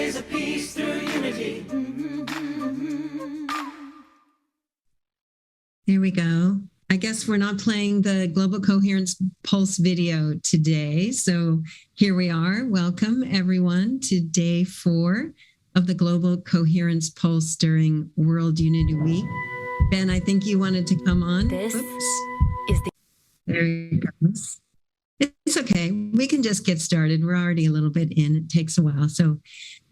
ways of peace through unity. There we go. I guess we're not playing the Global Coherence Pulse video today. So here we are. Welcome, everyone, to day 4 of the Global Coherence Pulse during World Unity Week. Ben, I think you wanted to come on. This is the... There he goes. It's okay. We can just get started. We're already a little bit in. It takes a while. So,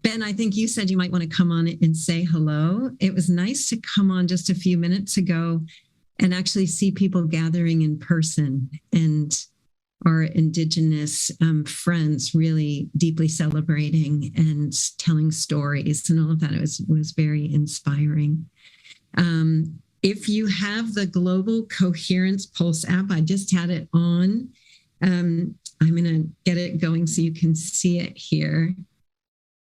Ben, I think you said you might want to come on and say hello. It was nice to come on just a few minutes ago and actually see people gathering in person and our Indigenous friends really deeply celebrating and telling stories and all of that. It was very inspiring. If you have the Global Coherence Pulse app, I just had it on. I'm going to get it going so you can see it here.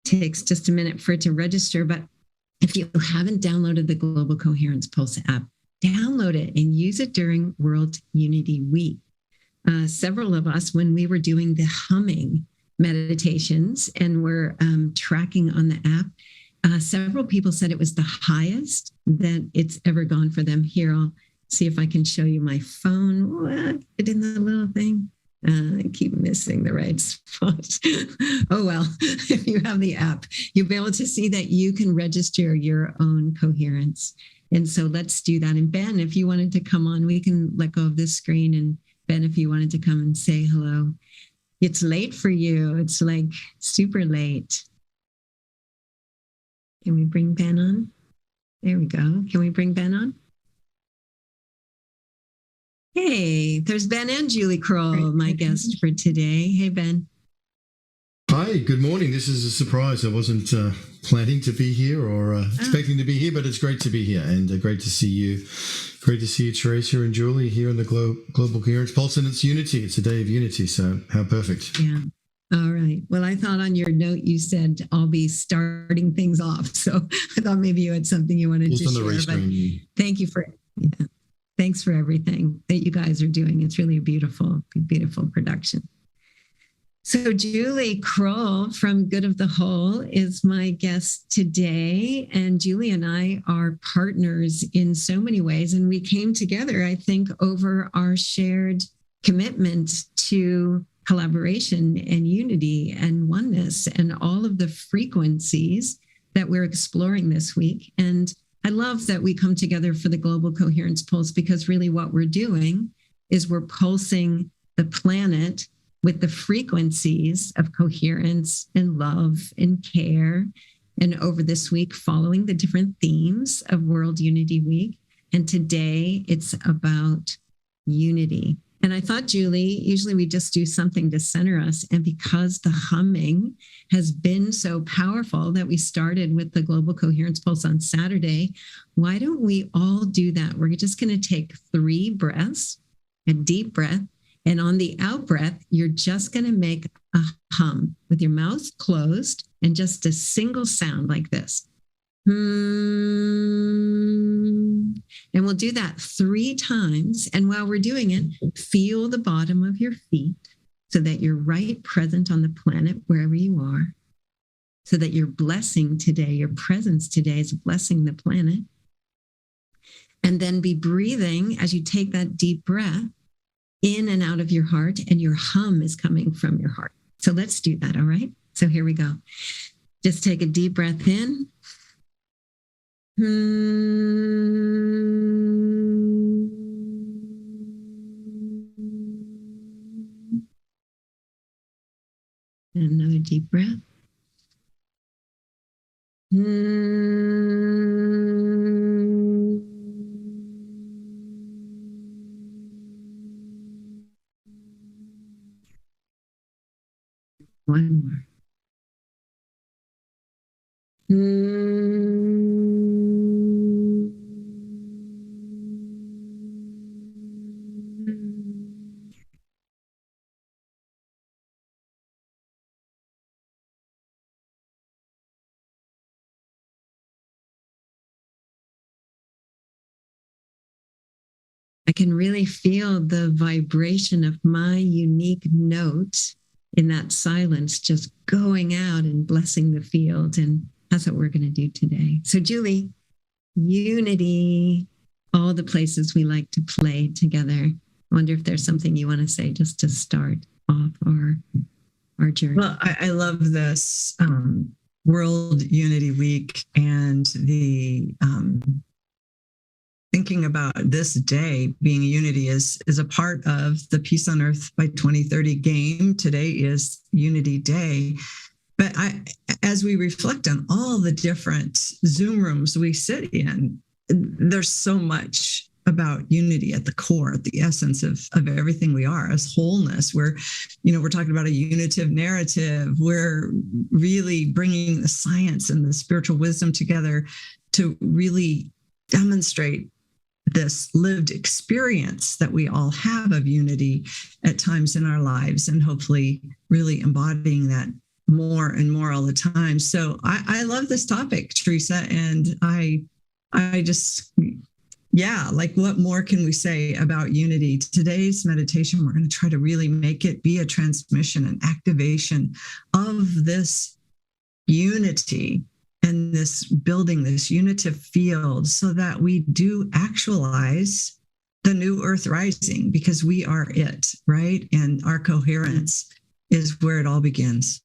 Takes just a minute for it to register, but if you haven't downloaded the Global Coherence Pulse app, download it and use it during World Unity Week. Several of us, when we were doing the humming meditations and we're tracking on the app, several people said it was the highest that it's ever gone for them. Here, I'll see if I can show you my phone. What? It in the little thing. I keep missing the right spot. Oh, well, if you have the app, you'll be able to see that you can register your own coherence. And so let's do that. And Ben, if you wanted to come on, we can let go of this screen. And Ben, if you wanted to come and say hello. It's late for you. It's like super late. Can we bring Ben on? There we go. Can we bring Ben on? Hey, there's Ben and Julie Kroll, my guest for today. Hey, Ben. Hi, good morning. This is a surprise. I wasn't planning to be here or expecting to be here, but it's great to be here and great to see you. Great to see you, Teresa and Julie, here in the Global Coherence Pulse, and it's Unity. It's a day of unity, so how perfect. Yeah. All right. Well, I thought on your note you said I'll be starting things off, so I thought maybe you had something you wanted Just to on the share. But thank you for thanks for everything that you guys are doing. It's really a beautiful, beautiful production. So Julie Kroll from Good of the Whole is my guest today. And Julie and I are partners in so many ways. And we came together, I think, over our shared commitment to collaboration and unity and oneness and all of the frequencies that we're exploring this week. And I love that we come together for the Global Coherence Pulse, because really what we're doing is we're pulsing the planet with the frequencies of coherence and love and care. And over this week, following the different themes of World Unity Week. And today it's about unity. And I thought, Julie, usually we just do something to center us. And because the humming has been so powerful that we started with the Global Coherence Pulse on Saturday, why don't we all do that? We're just going to take 3 breaths, a deep breath. And on the out breath, you're just going to make a hum with your mouth closed and just a single sound like this. And we'll do that 3 times. And while we're doing it, feel the bottom of your feet so that you're right present on the planet wherever you are, so that your blessing today, your presence today is blessing the planet. And then be breathing as you take that deep breath in and out of your heart, and your hum is coming from your heart. So let's do that, all right? So here we go. Just take a deep breath in. And another deep breath. One more. I can really feel the vibration of my unique note in that silence, just going out and blessing the field. And that's what we're going to do today. So, Julie, unity, all the places we like to play together. I wonder if there's something you want to say just to start off our journey. Well, I love this World Unity Week and the thinking about this day being unity is a part of the Peace on Earth by 2030 game. Today is Unity Day. But as we reflect on all the different Zoom rooms we sit in, there's so much about unity at the core, at the essence of everything we are as wholeness. We're talking about a unitive narrative. We're really bringing the science and the spiritual wisdom together to really demonstrate this lived experience that we all have of unity at times in our lives, and hopefully really embodying that more and more all the time. So I love this topic, Teresa, and I just, like, what more can we say about unity? Today's meditation, we're going to try to really make it be a transmission and activation of this unity and this building this unitive field so that we do actualize the new earth rising, because we are it, right? And our coherence is where it all begins.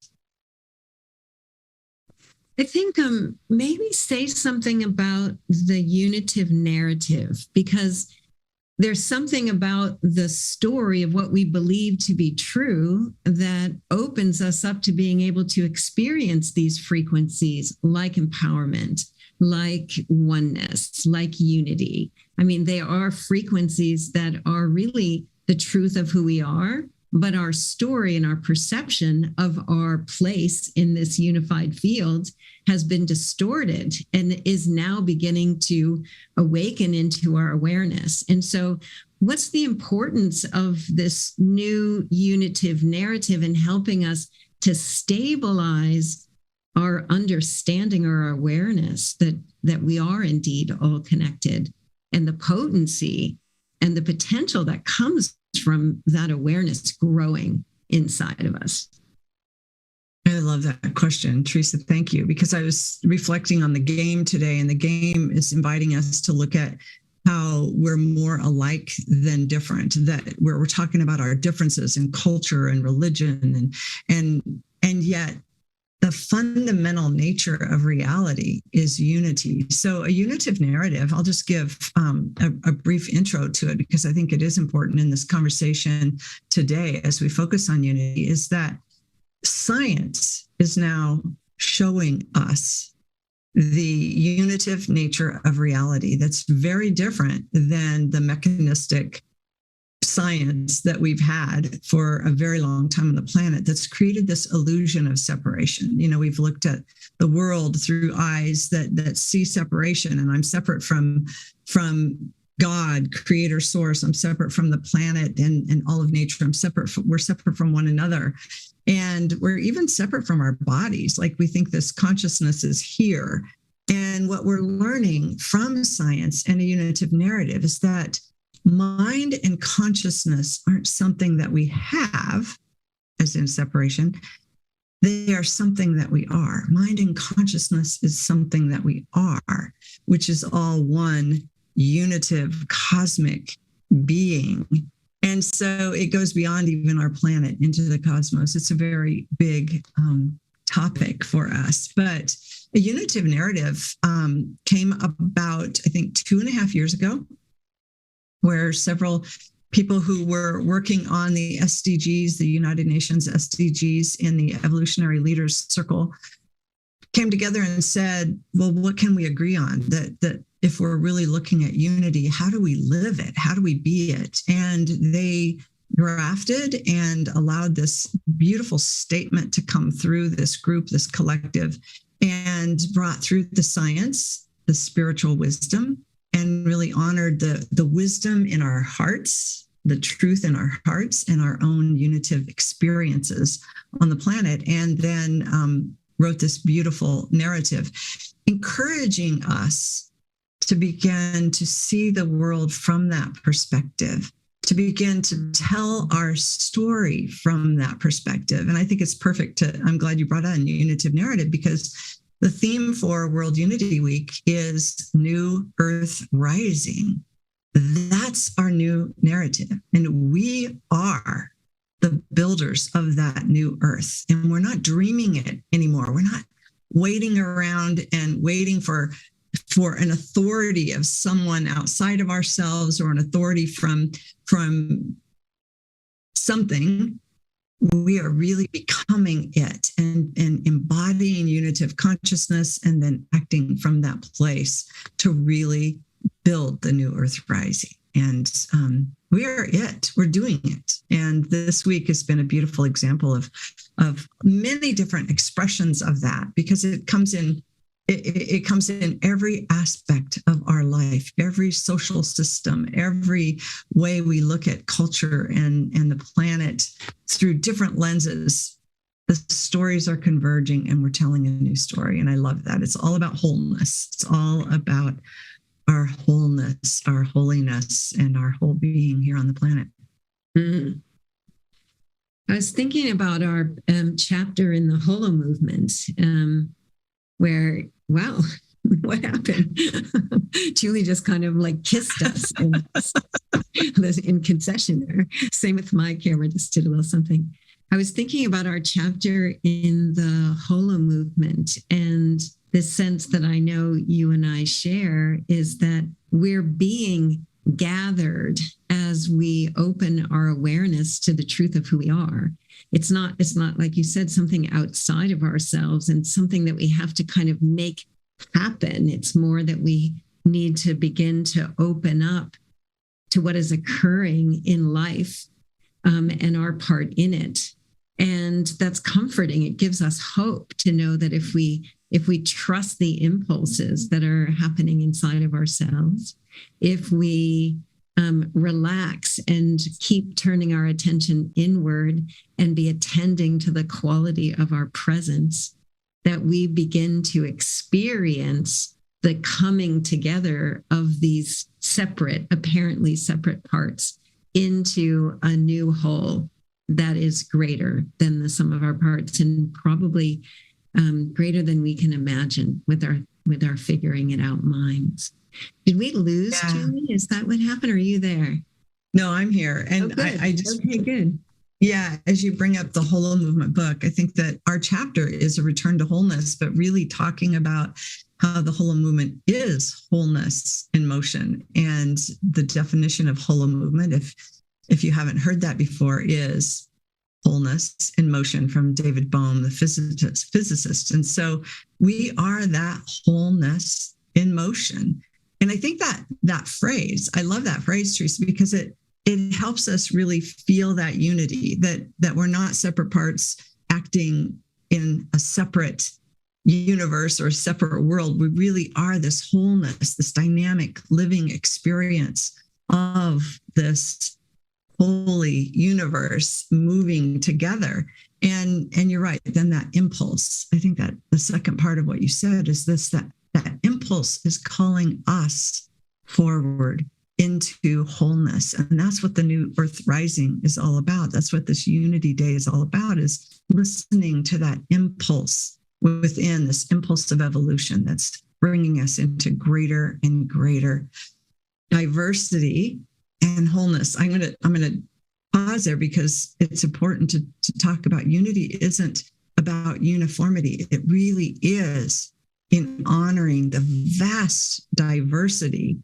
I think maybe say something about the unitive narrative, because there's something about the story of what we believe to be true that opens us up to being able to experience these frequencies like empowerment, like oneness, like unity. I mean, they are frequencies that are really the truth of who we are, but our story and our perception of our place in this unified field has been distorted and is now beginning to awaken into our awareness. And so what's the importance of this new unitive narrative in helping us to stabilize our understanding or our awareness that we are indeed all connected, and the potency and the potential that comes from that awareness growing inside of us? I love that question, Teresa. Thank you. Because I was reflecting on the game today, and the game is inviting us to look at how we're more alike than different, that where we're talking about our differences in culture and religion, and yet the fundamental nature of reality is unity. So a unitive narrative, I'll just give a brief intro to it, because I think it is important in this conversation today as we focus on unity, is that science is now showing us the unitive nature of reality that's very different than the mechanistic science that we've had for a very long time on the planet that's created this illusion of separation. We've looked at the world through eyes that see separation, and I'm separate from God, creator, source. I'm separate from the planet and all of nature. We're separate from one another. And we're even separate from our bodies. Like, we think this consciousness is here. And what we're learning from science and a unitive narrative is that mind and consciousness aren't something that we have, as in separation. They are something that we are. Mind and consciousness is something that we are, which is all one unitive cosmic being. And so it goes beyond even our planet into the cosmos. It's a very big topic for us. But a unitive narrative came about, I think, 2.5 years ago, where several people who were working on the SDGs, the United Nations SDGs in the Evolutionary Leaders Circle, came together and said, well, what can we agree on? That if we're really looking at unity, how do we live it? How do we be it? And they drafted and allowed this beautiful statement to come through this group, this collective, and brought through the science, the spiritual wisdom, and really honored the wisdom in our hearts, the truth in our hearts, and our own unitive experiences on the planet. And then wrote this beautiful narrative, encouraging us to begin to see the world from that perspective, to begin to tell our story from that perspective. And I think it's perfect I'm glad you brought on unitive narrative, because the theme for World Unity Week is New Earth Rising. That's our new narrative. And we are the builders of that new earth. And we're not dreaming it anymore. We're not waiting around and waiting for an authority of someone outside of ourselves, or an authority from something. We are really becoming it and embodying unitive consciousness, and then acting from that place to really build the new earth rising. And we are it. We're doing it. And this week has been a beautiful example of many different expressions of that, because it comes in every aspect of our life, every social system, every way we look at culture and the planet through different lenses. The stories are converging, and we're telling a new story. And I love that. It's all about wholeness. It's all about our wholeness, our holiness, and our whole being here on the planet. Mm-hmm. I was thinking about our chapter in the Holo movement, where, wow, what happened? Julie just kind of like kissed us in concession there. Same with my camera, just did a little something. I was thinking about our chapter in the Holo movement, and the sense that I know you and I share is that we're being gathered as we open our awareness to the truth of who we are. It's not like you said, something outside of ourselves and something that we have to kind of make happen. It's more that we need to begin to open up to what is occurring in life, and our part in it. And that's comforting. It gives us hope to know that if we trust the impulses that are happening inside of ourselves, if we relax and keep turning our attention inward and be attending to the quality of our presence, that we begin to experience the coming together of these apparently separate parts into a new whole that is greater than the sum of our parts, and probably greater than we can imagine with our figuring it out minds. Did we lose Julie? Is that what happened? Or are you there? No, I'm here. And I just, okay, good. Yeah, as you bring up the Holo Movement book, I think that our chapter is a return to wholeness, but really talking about how the Holo Movement is wholeness in motion. And the definition of Holo Movement, if you haven't heard that before, is wholeness in motion, from David Bohm, the physicist. And so we are that wholeness in motion. And I think that phrase, I love that phrase, Teresa, because it helps us really feel that unity, that we're not separate parts acting in a separate universe or a separate world. We really are this wholeness, this dynamic living experience of this holy universe moving together. And you're right. Then that impulse, I think that the second part of what you said is this, that impulse is calling us forward into wholeness. And that's what the New Earth Rising is all about. That's what this Unity Day is all about, is listening to that impulse within, this impulse of evolution that's bringing us into greater and greater diversity and wholeness. I'm going to pause there, because it's important to talk about unity isn't about uniformity. It really is in honoring the vast diversity,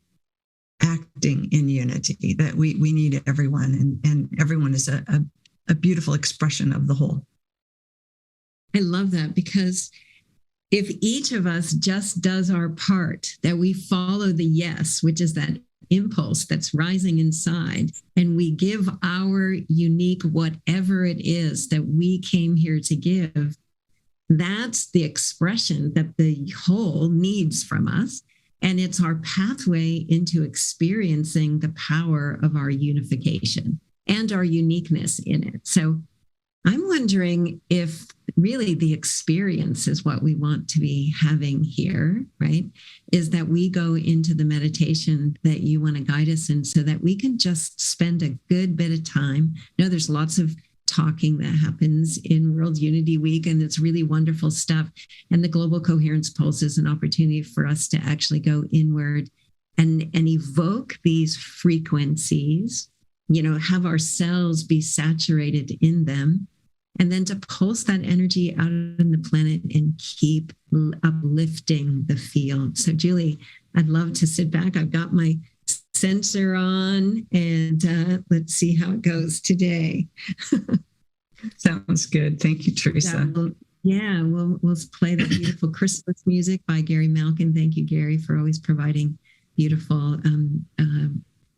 acting in unity, that we need everyone, and everyone is a beautiful expression of the whole. I love that, because if each of us just does our part, that we follow the yes, which is that impulse that's rising inside, and we give our unique whatever it is that we came here to give, that's the expression that the whole needs from us. And it's our pathway into experiencing the power of our unification and our uniqueness in it. So I'm wondering if really the experience is what we want to be having here, right? Is that we go into the meditation that you want to guide us in so that we can just spend a good bit of time. I know there's lots of talking that happens in World Unity Week, and it's really wonderful stuff. And the Global Coherence Pulse is an opportunity for us to actually go inward and evoke these frequencies, have ourselves be saturated in them, and then to pulse that energy out in the planet and keep uplifting the field. So, Julie, I'd love to sit back. I've got my sensor on, and let's see how it goes today. Sounds good. Thank you, Teresa. We'll play the beautiful Christmas music by Gary Malkin. Thank you, Gary, for always providing beautiful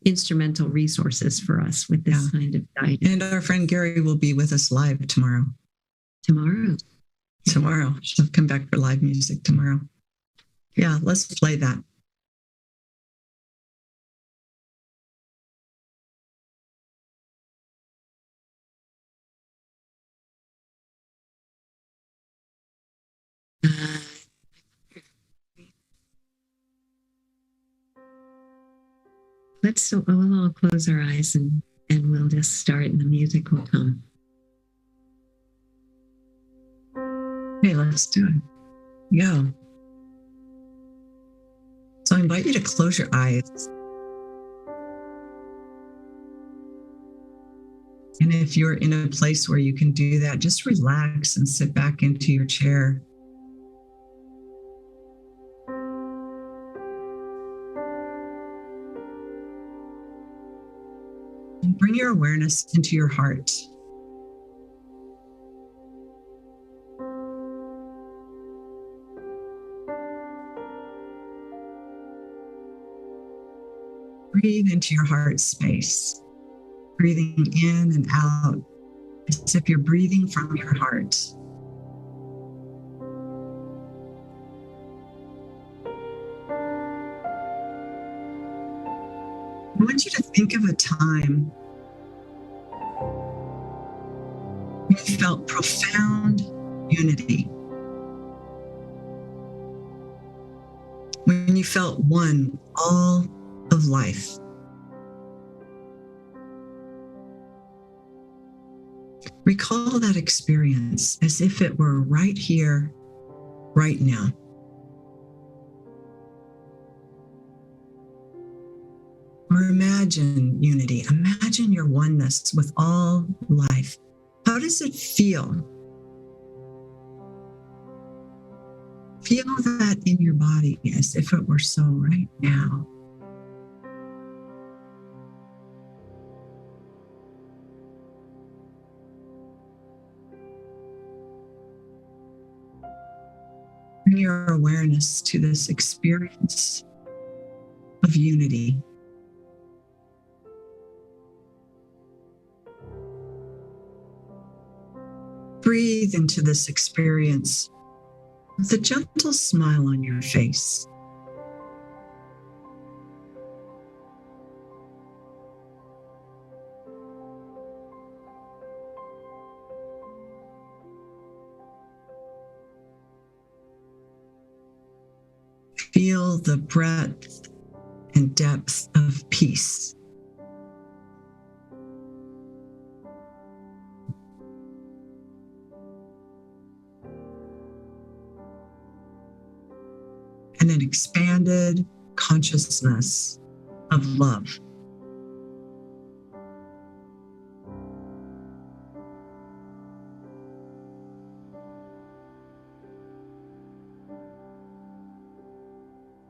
instrumental resources for us with this kind of guidance. And our friend Gary will be with us live tomorrow. Tomorrow. She'll come back for live music tomorrow. Yeah, let's play that. We'll all close our eyes and we'll just start and the music will come. Okay, let's do it. Go. So I invite you to close your eyes. And if you're in a place where you can do that, just relax and sit back into your chair. And bring your awareness into your heart. Breathe into your heart space, breathing in and out as if you're breathing from your heart. I want you to think of a time when you felt profound unity, when you felt one with all of life. Recall that experience as if it were right here, right now. Or imagine unity. Imagine your oneness with all life. How does it feel? Feel that in your body as if it were so right now. Bring your awareness to this experience of unity. Breathe into this experience with a gentle smile on your face. Feel the breadth and depth of peace. And an expanded consciousness of love.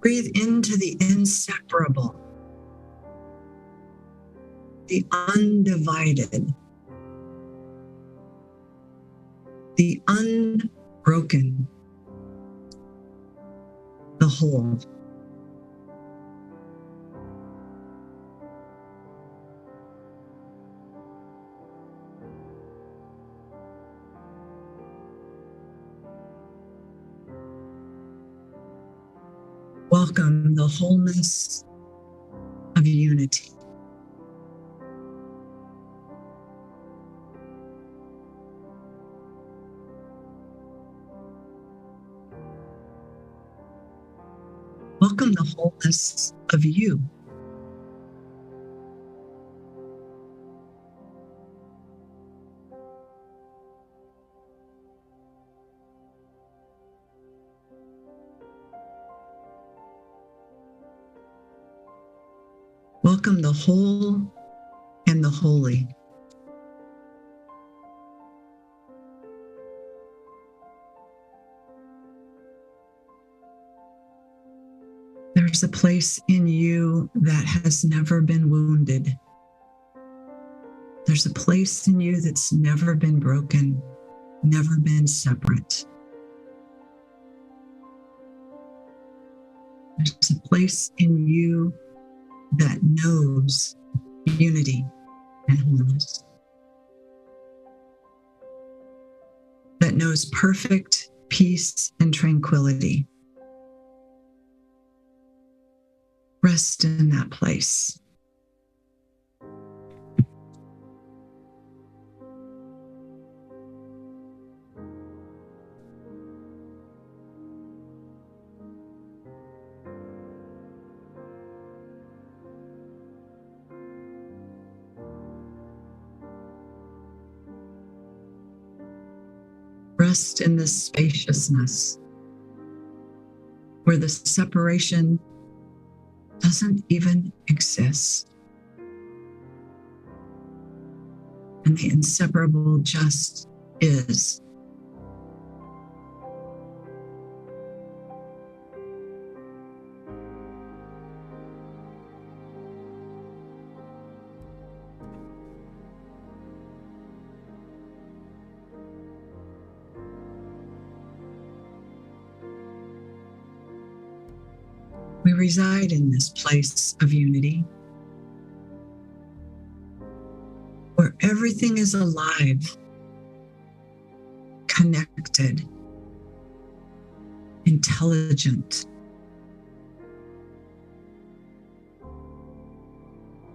Breathe into the inseparable, the undivided, the unbroken, the whole. Welcome the wholeness of unity. Welcome the wholeness of you. Welcome the whole and the holy. There's a place in you that has never been wounded. There's a place in you that's never been broken, never been separate. There's a place in you that knows unity and wholeness, that knows perfect peace and tranquility. Rest in that place. Rest in this spaciousness where the separation doesn't even exist. And the inseparable just is. We reside in this place of unity where everything is alive, connected, intelligent,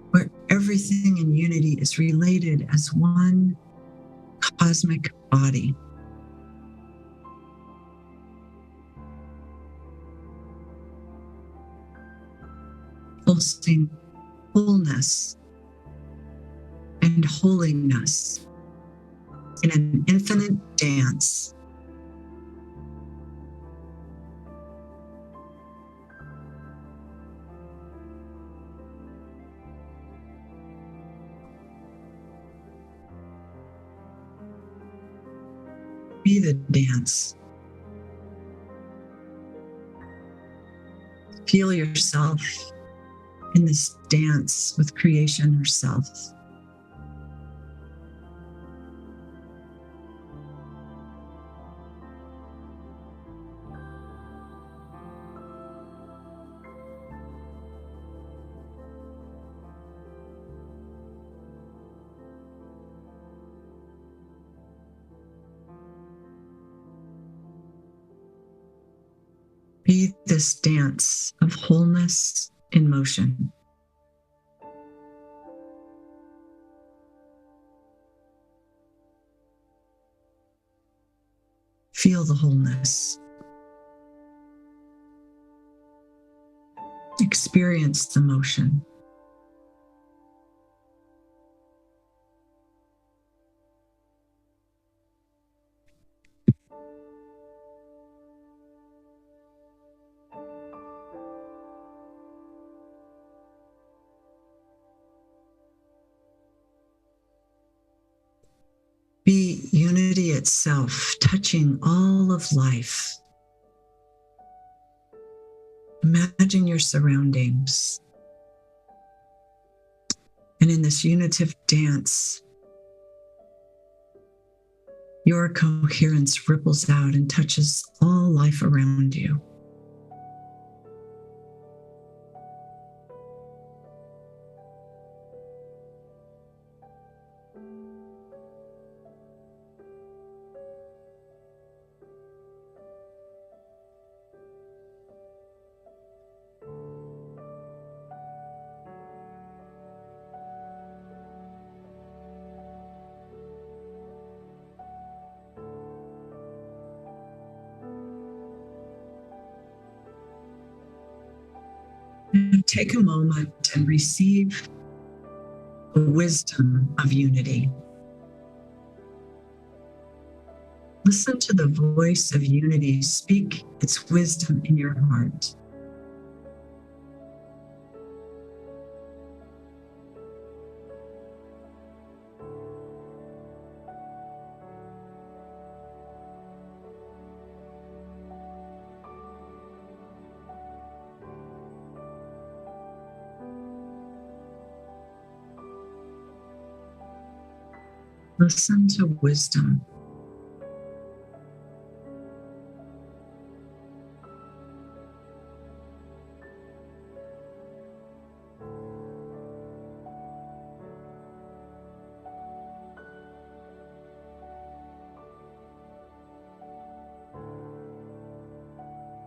where everything in unity is related as one cosmic body. Pulsing wholeness and holiness in an infinite dance. Be the dance. Feel yourself in this dance with creation herself. Be this dance of wholeness in motion. Feel the wholeness. Experience the motion. Be unity itself, touching all of life. Imagine your surroundings. And in this unitive dance, your coherence ripples out and touches all life around you. And take a moment and receive the wisdom of unity. Listen to the voice of unity speak its wisdom in your heart. Listen to wisdom.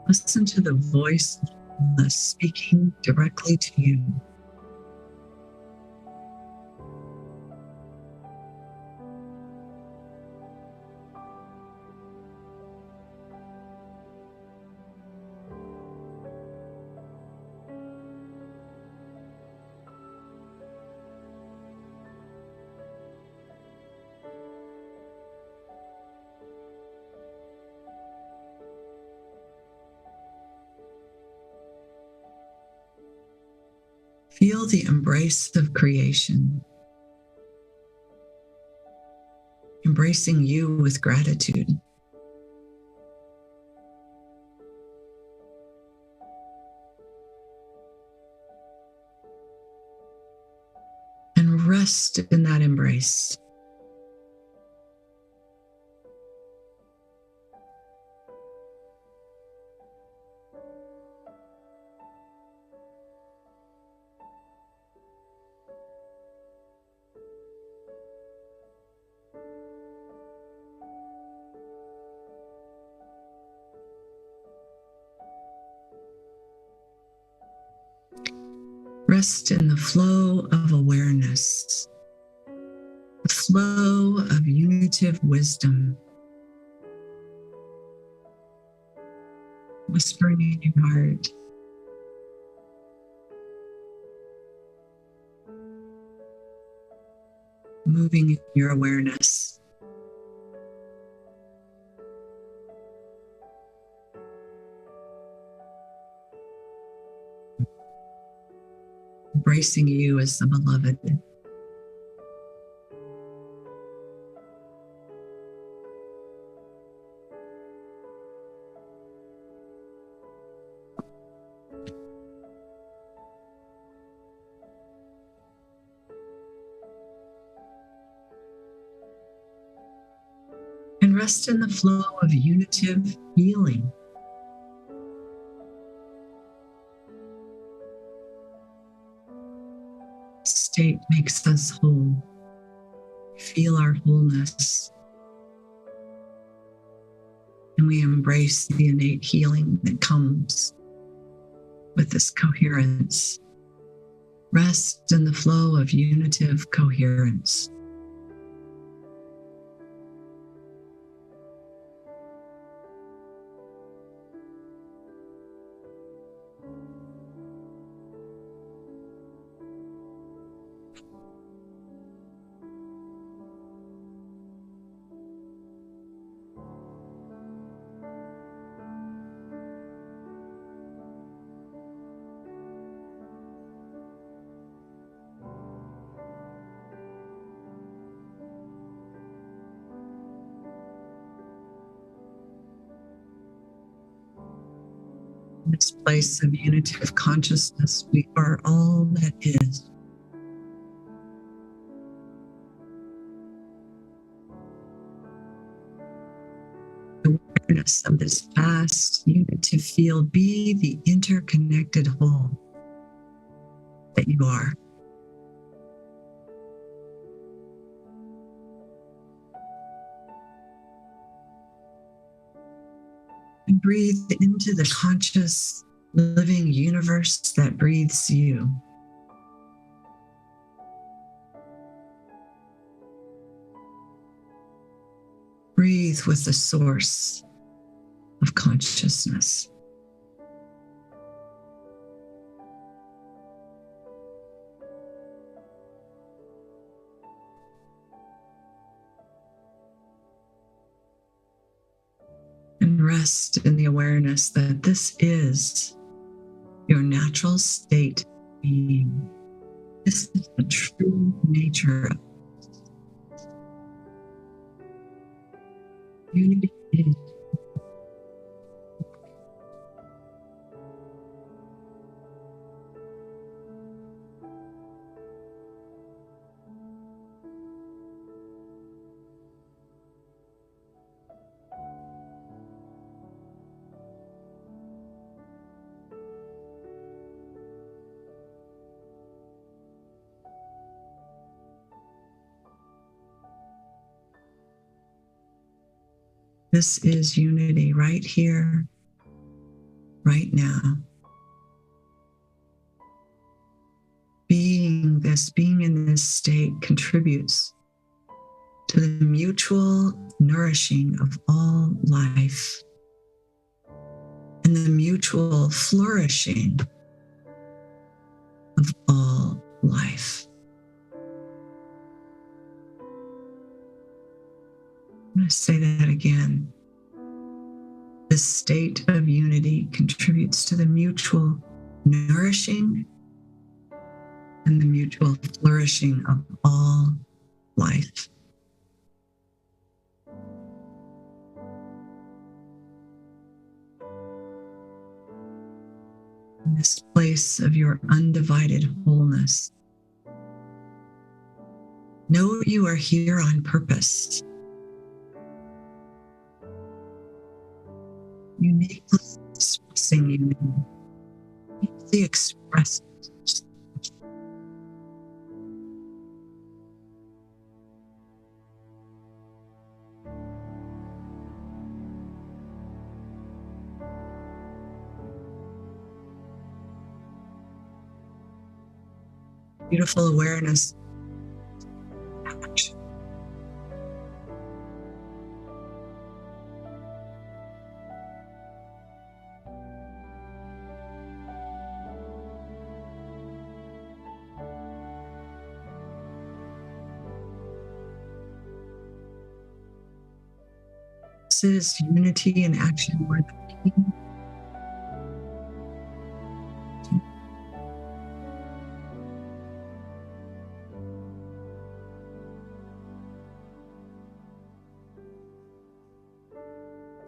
Listen to the voice of wholeness speaking directly to you. Feel the embrace of creation, embracing you with gratitude. And rest in that embrace. Rest in the flow of awareness, the flow of unitive wisdom, whispering in your heart. Moving in your awareness. Embracing you as the beloved. And rest in the flow of unitive healing. State makes us whole. Feel our wholeness. And we embrace the innate healing that comes with this coherence. Rest in the flow of unitive coherence. In this place of unitive consciousness, we are all that is. Awareness of this vast unitive field, be the interconnected whole that you are. And breathe into the conscious, living universe that breathes you. Breathe with the source of consciousness. rest in the awareness that this is your natural state of being. This is the true nature of unity. Is This is unity right here, right now. Being in this state contributes to the mutual nourishing of all life and the mutual flourishing of all life. I'm going to say that again. This state of unity contributes to the mutual nourishing and the mutual flourishing of all life. In this place of your undivided wholeness, know you are here on purpose. Uniquely expressing unity, uniquely expressing. Beautiful awareness. This is unity in action where the king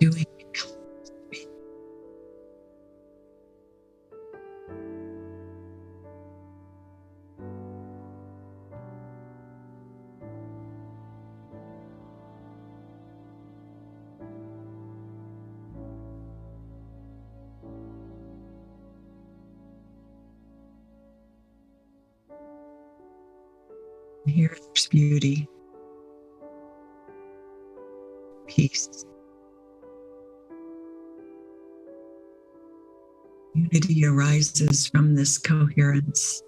doing. Here there's beauty, peace. Unity arises from this coherence.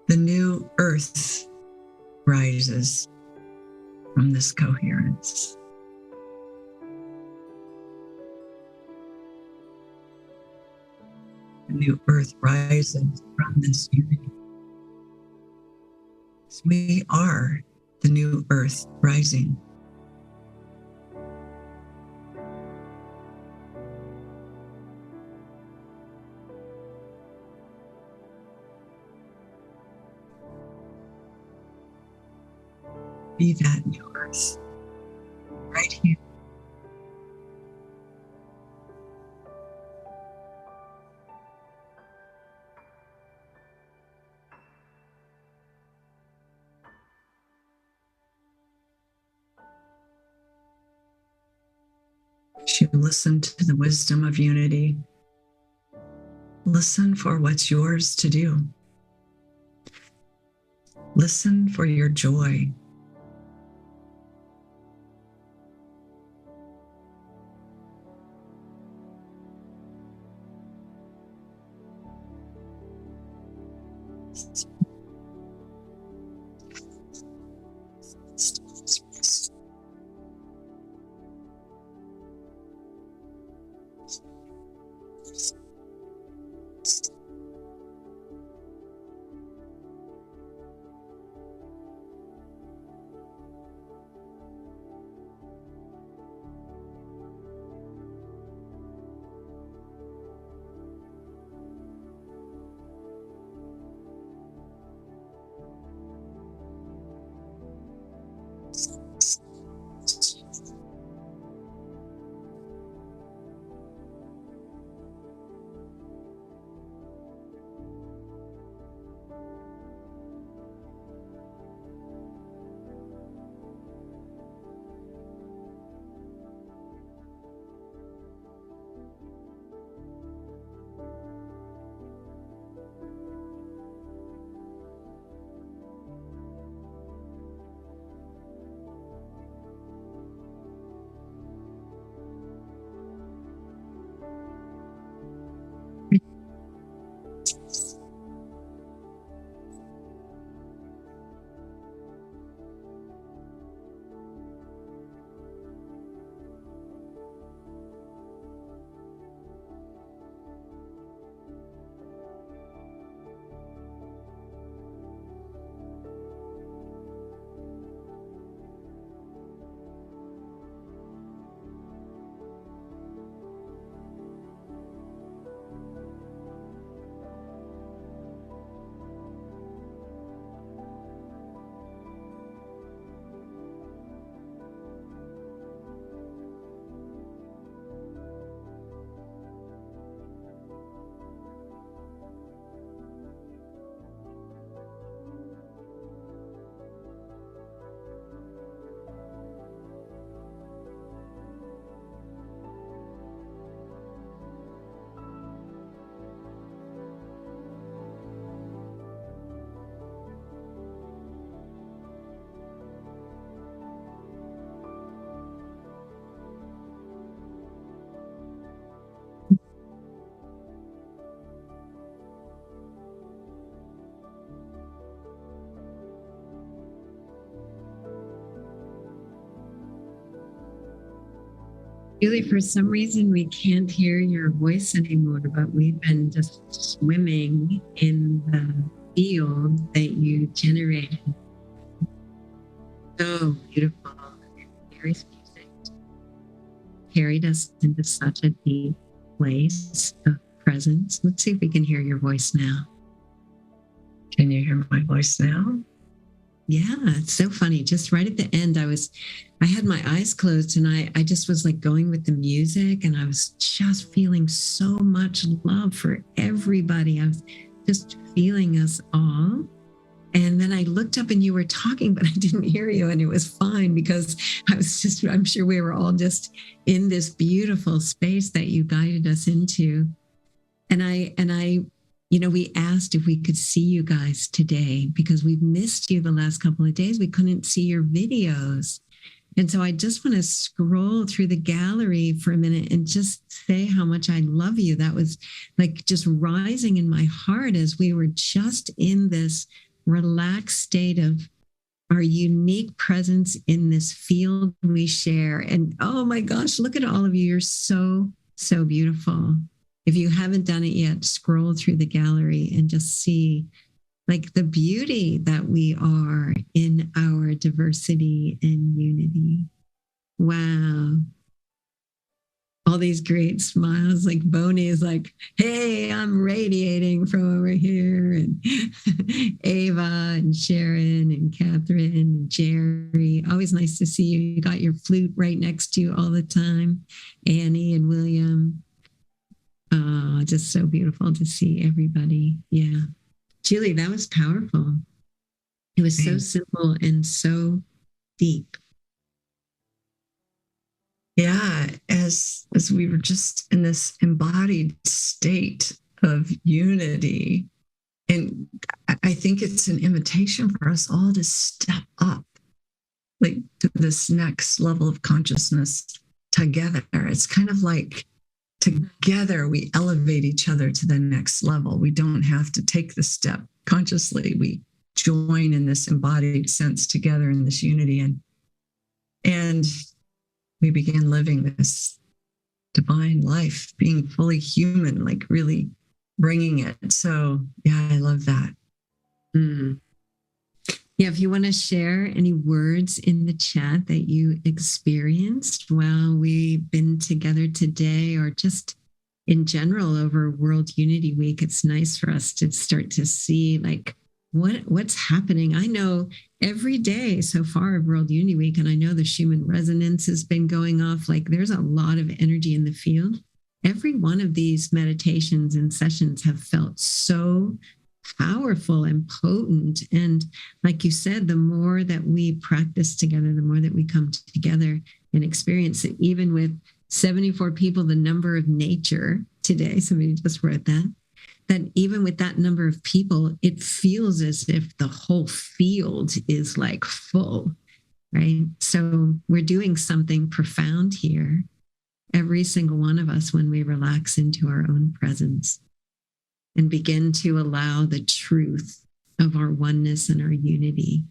The new earth rises from this coherence. The new earth rises from this unity. We are the new earth rising. Be that new earth right here. As you listen to the wisdom of unity, listen for what's yours to do. Listen for your joy. Julie, for some reason, we can't hear your voice anymore, but we've been just swimming in the field that you generated. So beautiful. Very music carried us into such a deep place of presence. Let's see if we can hear your voice now. Can you hear my voice now? Yeah, it's so funny. Just right at the end, I had my eyes closed and I just was like going with the music, and I was just feeling so much love for everybody. I was just feeling us all. And then I looked up and you were talking, but I didn't hear you. And it was fine because I'm sure we were all just in this beautiful space that you guided us into. And I, we asked if we could see you guys today because we've missed you the last couple of days. We couldn't see your videos. And so I just want to scroll through the gallery for a minute and just say how much I love you. That was like just rising in my heart as we were just in this relaxed state of our unique presence in this field we share. And oh my gosh, look at all of you. You're so, so beautiful. If you haven't done it yet, scroll through the gallery and just see like the beauty that we are in our diversity and unity. Wow. All these great smiles, like Bonnie is like, hey, I'm radiating from over here. And Ava and Sharon and Catherine and Jerry. Always nice to see you. You got your flute right next to you all the time. Annie and William. Just so beautiful to see everybody. Yeah. Julie, that was powerful. It was so simple and so deep. Yeah, as we were just in this embodied state of unity. And I think it's an invitation for us all to step up, like to this next level of consciousness together. It's kind of like together we elevate each other to the next level. We don't have to take the step consciously. We join in this embodied sense together in this unity. And we begin living this divine life, being fully human, like really bringing it. So yeah, I love that. Yeah, if you want to share any words in the chat that you experienced while we've been together today, or just in general over World Unity Week, it's nice for us to start to see like what's happening. I know every day so far of World Unity Week, and I know the Schumann resonance has been going off, like there's a lot of energy in the field. Every one of these meditations and sessions have felt so powerful and potent. And like you said, the more that we practice together, the more that we come together and experience it, even with 74 people, the number of nature today, somebody just wrote that even with that number of people, it feels as if the whole field is like full, right? So we're doing something profound here, every single one of us, when we relax into our own presence and begin to allow the truth of our oneness and our unity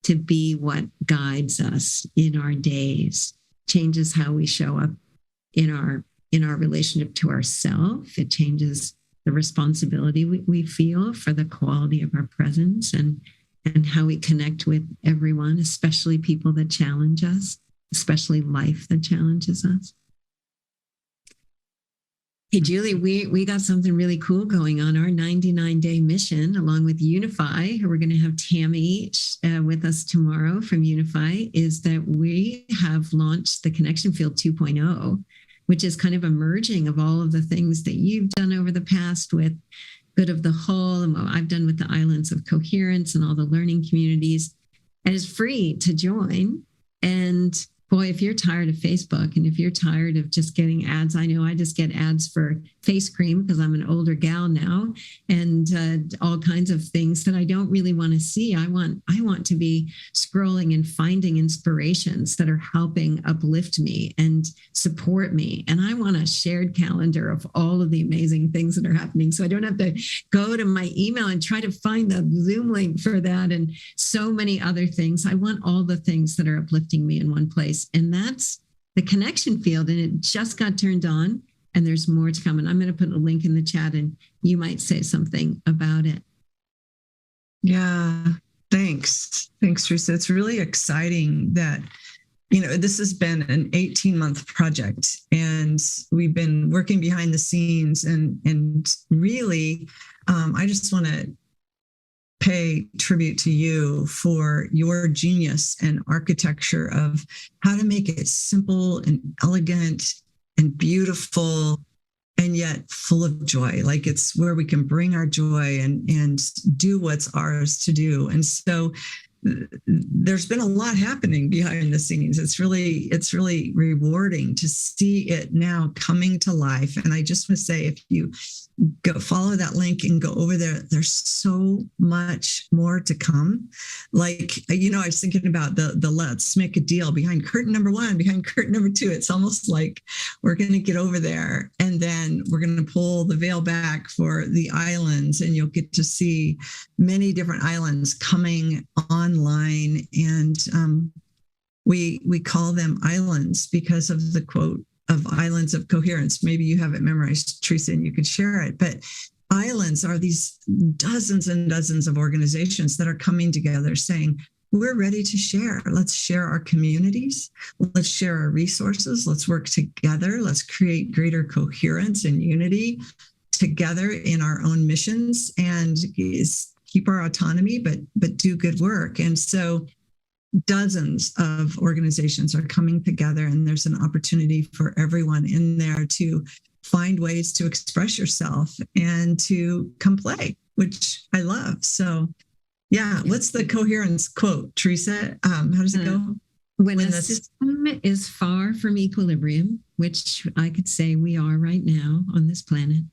to be what guides us in our days, changes how we show up in our relationship to ourselves. It changes the responsibility we feel for the quality of our presence and how we connect with everyone, especially people that challenge us, especially life that challenges us. Hey, Julie, we got something really cool going on. Our 99-day mission, along with Unify, who we're going to have Tammy with us tomorrow from Unify, is that we have launched the Connection Field 2.0, which is kind of a merging of all of the things that you've done over the past with Good of the Whole and what I've done with the Islands of Coherence and all the learning communities. And it's free to join. And boy, if you're tired of Facebook and if you're tired of just getting ads, I know I just get ads for face cream because I'm an older gal now, and all kinds of things that I don't really want to see. I want to be scrolling and finding inspirations that are helping uplift me and support me. And I want a shared calendar of all of the amazing things that are happening. So I don't have to go to my email and try to find the Zoom link for that and so many other things. I want all the things that are uplifting me in one place. And that's the connection field, and it just got turned on, and there's more to come. And I'm going to put a link in the chat, and you might say something about it. Yeah, thanks. Thanks, Teresa. It's really exciting that, this has been an 18-month project, and we've been working behind the scenes, and really, I just want to pay tribute to you for your genius and architecture of how to make it simple and elegant and beautiful, and yet full of joy. Like, it's where we can bring our joy and do what's ours to do. And so there's been a lot happening behind the scenes. It's really rewarding to see it now coming to life. And I just want to say, if you go follow that link and go over there, there's so much more to come. Like, I was thinking about the let's make a deal behind curtain number 1, behind curtain number 2. It's almost like we're going to get over there, and then we're going to pull the veil back for the islands, and you'll get to see many different islands coming online. And we call them islands because of the quote of Islands of Coherence. Maybe you have it memorized, Teresa, and you could share it. But islands are these dozens and dozens of organizations that are coming together saying, we're ready to share. Let's share our communities. Let's share our resources. Let's work together. Let's create greater coherence and unity together in our own missions, and keep our autonomy, but do good work. And so dozens of organizations are coming together, and there's an opportunity for everyone in there to find ways to express yourself and to come play, which I love. So yeah, what's the coherence quote, Teresa? How does it go? When a system is far from equilibrium, which I could say we are right now on this planet,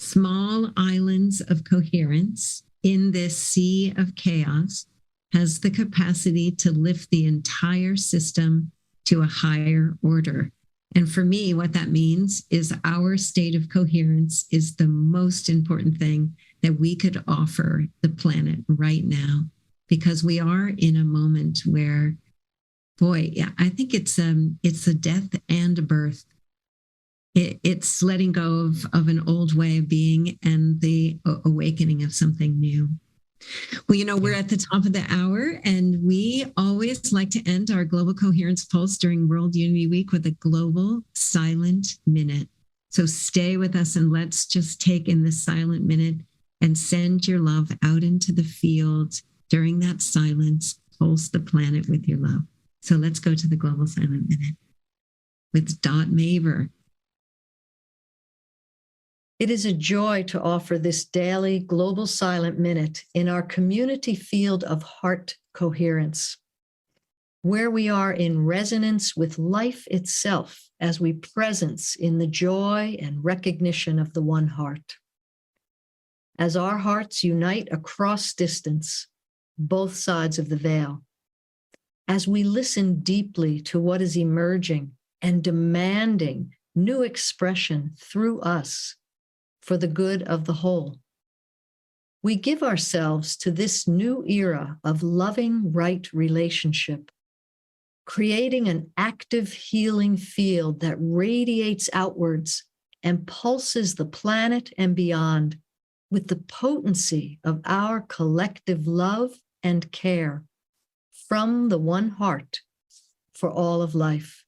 small islands of coherence in this sea of chaos has the capacity to lift the entire system to a higher order. And for me, what that means is our state of coherence is the most important thing that we could offer the planet right now, because we are in a moment where, boy, yeah, I think it's a death and a birth. It's letting go of an old way of being and the awakening of something new. Well, we're at the top of the hour, and we always like to end our Global Coherence Pulse during World Unity Week with a global silent minute. So stay with us, and let's just take in this silent minute and send your love out into the field during that silence. Pulse the planet with your love. So let's go to the Global Silent Minute with Dot Maver. It is a joy to offer this daily Global Silent Minute in our community field of heart coherence, where we are in resonance with life itself as we presence in the joy and recognition of the one heart. As our hearts unite across distance, both sides of the veil, as we listen deeply to what is emerging and demanding new expression through us, for the good of the whole. We give ourselves to this new era of loving right relationship, creating an active healing field that radiates outwards and pulses the planet and beyond with the potency of our collective love and care from the one heart for all of life.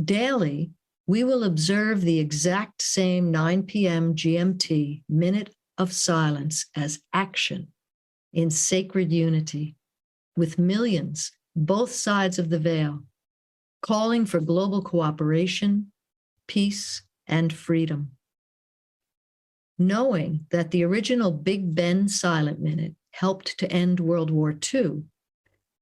Daily, we will observe the exact same 9 p.m. GMT minute of silence as action in sacred unity with millions, both sides of the veil, calling for global cooperation, peace, and freedom. Knowing that the original Big Ben silent minute helped to end World War II,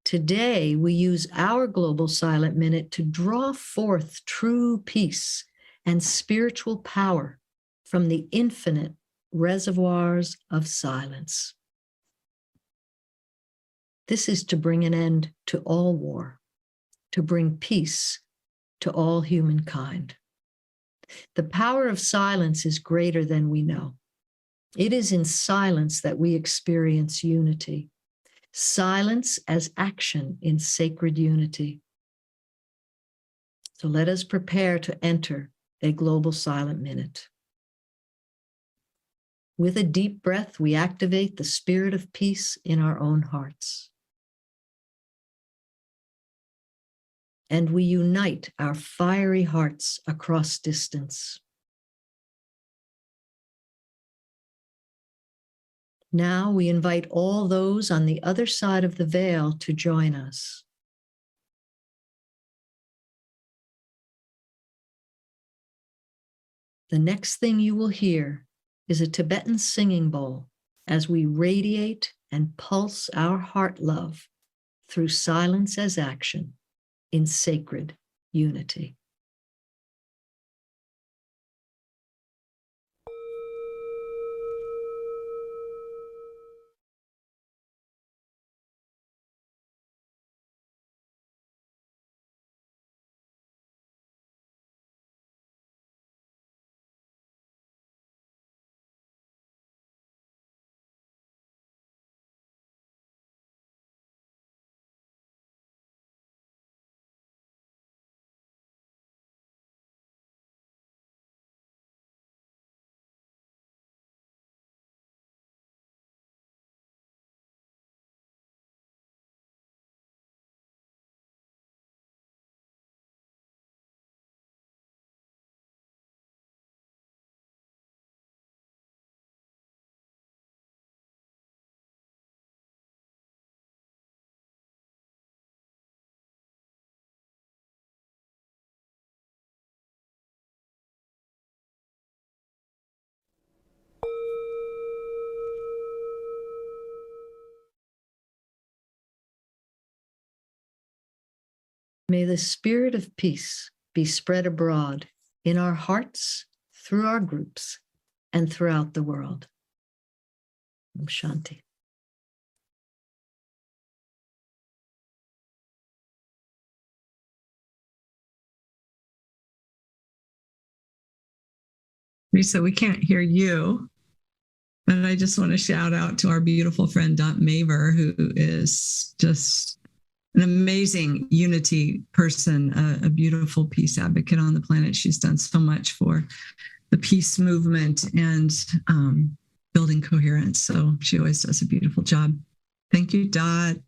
today, we use our global silent minute to draw forth true peace and spiritual power from the infinite reservoirs of silence. This is to bring an end to all war, to bring peace to all humankind. The power of silence is greater than we know. It is in silence that we experience unity. Silence as action in sacred unity. So let us prepare to enter a global silent minute. With a deep breath, we activate the spirit of peace in our own hearts. And we unite our fiery hearts across distance. Now we invite all those on the other side of the veil to join us. The next thing you will hear is a Tibetan singing bowl as we radiate and pulse our heart love through silence as action in sacred unity. May the spirit of peace be spread abroad in our hearts, through our groups, and throughout the world. Om Shanti. Lisa, we can't hear you, but I just want to shout out to our beautiful friend Dot Maver, who is just an amazing unity person, a beautiful peace advocate on the planet. She's done so much for the peace movement and building coherence. So she always does a beautiful job. Thank you, Dot.